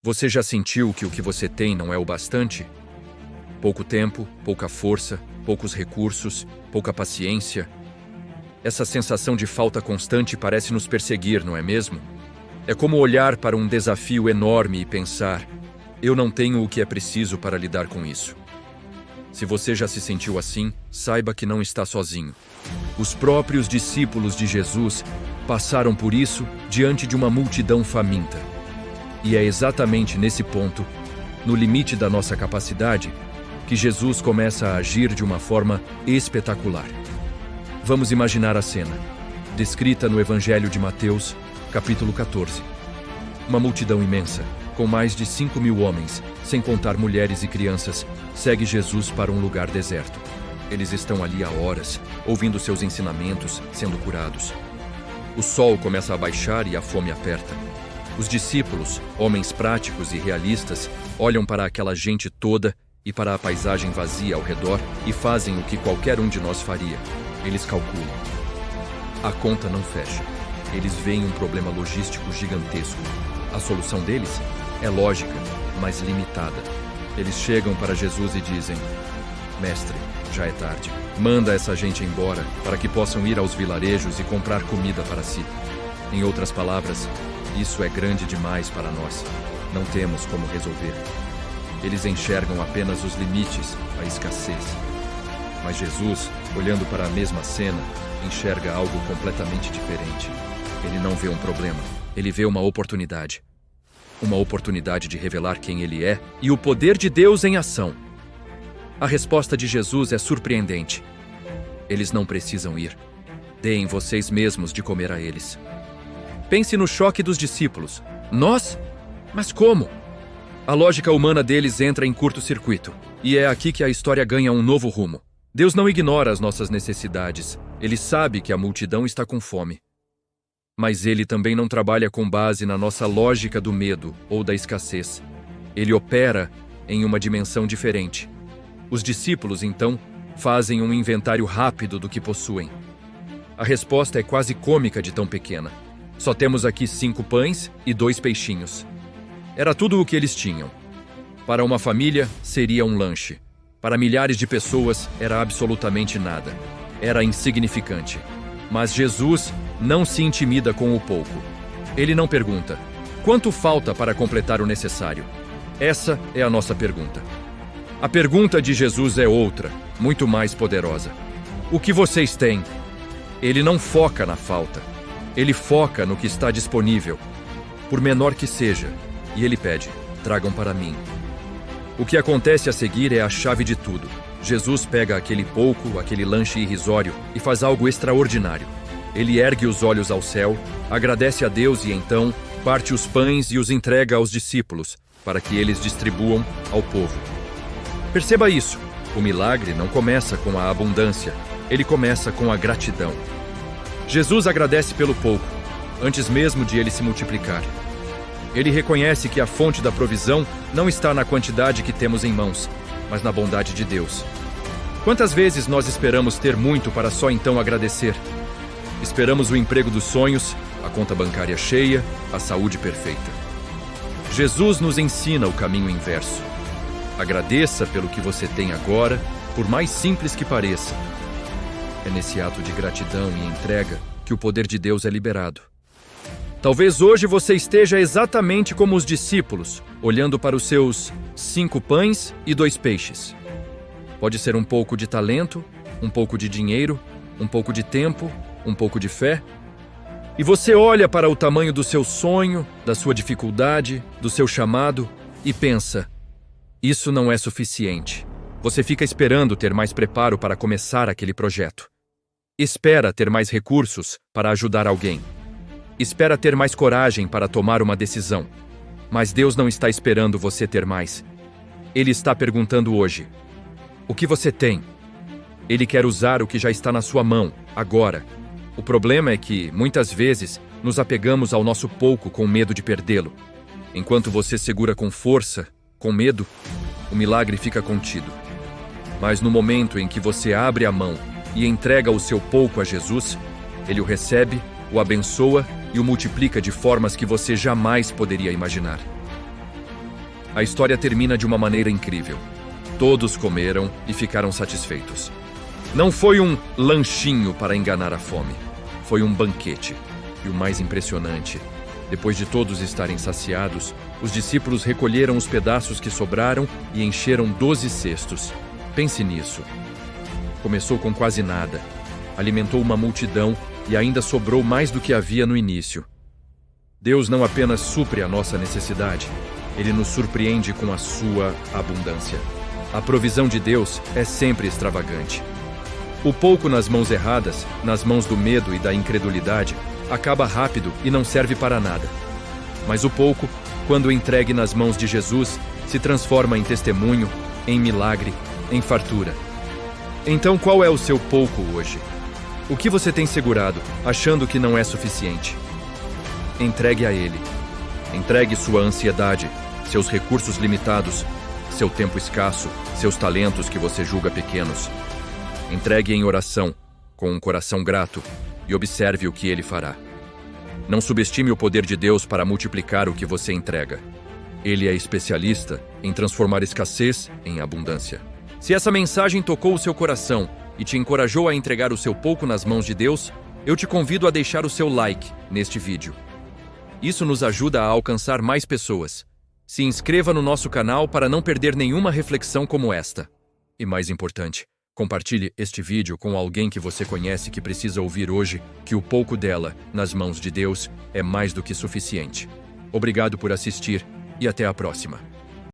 Você já sentiu que o que você tem não é o bastante? Pouco tempo, pouca força, poucos recursos, pouca paciência. Essa sensação de falta constante parece nos perseguir, não é mesmo? É como olhar para um desafio enorme e pensar: eu não tenho o que é preciso para lidar com isso. Se você já se sentiu assim, saiba que não está sozinho. Os próprios discípulos de Jesus passaram por isso diante de uma multidão faminta. E é exatamente nesse ponto, no limite da nossa capacidade, que Jesus começa a agir de uma forma espetacular. Vamos imaginar a cena, descrita no Evangelho de Mateus, capítulo 14. Uma multidão imensa, com mais de 5.000 homens, sem contar mulheres e crianças, segue Jesus para um lugar deserto. Eles estão ali há horas, ouvindo seus ensinamentos, sendo curados. O sol começa a baixar e a fome aperta. Os discípulos, homens práticos e realistas, olham para aquela gente toda e para a paisagem vazia ao redor e fazem o que qualquer um de nós faria. Eles calculam. A conta não fecha. Eles veem um problema logístico gigantesco. A solução deles é lógica, mas limitada. Eles chegam para Jesus e dizem: Mestre, já é tarde. Manda essa gente embora para que possam ir aos vilarejos e comprar comida para si. Em outras palavras, isso é grande demais para nós. Não temos como resolver. Eles enxergam apenas os limites, a escassez. Mas Jesus, olhando para a mesma cena, enxerga algo completamente diferente. Ele não vê um problema, ele vê uma oportunidade. Uma oportunidade de revelar quem ele é e o poder de Deus em ação. A resposta de Jesus é surpreendente. Eles não precisam ir. Deem vocês mesmos de comer a eles. Pense no choque dos discípulos. Nós? Mas como? A lógica humana deles entra em curto-circuito. E é aqui que a história ganha um novo rumo. Deus não ignora as nossas necessidades. Ele sabe que a multidão está com fome. Mas ele também não trabalha com base na nossa lógica do medo ou da escassez. Ele opera em uma dimensão diferente. Os discípulos, então, fazem um inventário rápido do que possuem. A resposta é quase cômica de tão pequena. Só temos aqui 5 pães e 2 peixinhos. Era tudo o que eles tinham. Para uma família, seria um lanche. Para milhares de pessoas, era absolutamente nada. Era insignificante. Mas Jesus não se intimida com o pouco. Ele não pergunta: quanto falta para completar o necessário? Essa é a nossa pergunta. A pergunta de Jesus é outra, muito mais poderosa. O que vocês têm? Ele não foca na falta. Ele foca no que está disponível, por menor que seja, e ele pede: tragam para mim. O que acontece a seguir é a chave de tudo. Jesus pega aquele pouco, aquele lanche irrisório, e faz algo extraordinário. Ele ergue os olhos ao céu, agradece a Deus e então parte os pães e os entrega aos discípulos, para que eles distribuam ao povo. Perceba isso. O milagre não começa com a abundância, ele começa com a gratidão. Jesus agradece pelo pouco, antes mesmo de ele se multiplicar. Ele reconhece que a fonte da provisão não está na quantidade que temos em mãos, mas na bondade de Deus. Quantas vezes nós esperamos ter muito para só então agradecer? Esperamos o emprego dos sonhos, a conta bancária cheia, a saúde perfeita. Jesus nos ensina o caminho inverso. Agradeça pelo que você tem agora, por mais simples que pareça. É nesse ato de gratidão e entrega que o poder de Deus é liberado. Talvez hoje você esteja exatamente como os discípulos, olhando para os seus 5 pães e 2 peixes. Pode ser um pouco de talento, um pouco de dinheiro, um pouco de tempo, um pouco de fé. E você olha para o tamanho do seu sonho, da sua dificuldade, do seu chamado e pensa: isso não é suficiente. Você fica esperando ter mais preparo para começar aquele projeto. Espera ter mais recursos para ajudar alguém. Espera ter mais coragem para tomar uma decisão. Mas Deus não está esperando você ter mais. Ele está perguntando hoje: o que você tem? Ele quer usar o que já está na sua mão, agora. O problema é que, muitas vezes, nos apegamos ao nosso pouco com medo de perdê-lo. Enquanto você segura com força, com medo, o milagre fica contido. Mas no momento em que você abre a mão e entrega o seu pouco a Jesus, ele o recebe, o abençoa e o multiplica de formas que você jamais poderia imaginar. A história termina de uma maneira incrível. Todos comeram e ficaram satisfeitos. Não foi um lanchinho para enganar a fome. Foi um banquete. E o mais impressionante, depois de todos estarem saciados, os discípulos recolheram os pedaços que sobraram e encheram 12 cestos. Pense nisso. Começou com quase nada. Alimentou uma multidão e ainda sobrou mais do que havia no início. Deus não apenas supre a nossa necessidade, Ele nos surpreende com a sua abundância. A provisão de Deus é sempre extravagante. O pouco nas mãos erradas, nas mãos do medo e da incredulidade, acaba rápido e não serve para nada. Mas o pouco, quando entregue nas mãos de Jesus, se transforma em testemunho, em milagre, em fartura. Então, qual é o seu pouco hoje? O que você tem segurado, achando que não é suficiente? Entregue a Ele. Entregue sua ansiedade, seus recursos limitados, seu tempo escasso, seus talentos que você julga pequenos. Entregue em oração, com um coração grato, e observe o que Ele fará. Não subestime o poder de Deus para multiplicar o que você entrega. Ele é especialista em transformar escassez em abundância. Se essa mensagem tocou o seu coração e te encorajou a entregar o seu pouco nas mãos de Deus, eu te convido a deixar o seu like neste vídeo. Isso nos ajuda a alcançar mais pessoas. Se inscreva no nosso canal para não perder nenhuma reflexão como esta. E mais importante, compartilhe este vídeo com alguém que você conhece que precisa ouvir hoje que o pouco dela, nas mãos de Deus, é mais do que suficiente. Obrigado por assistir e até a próxima.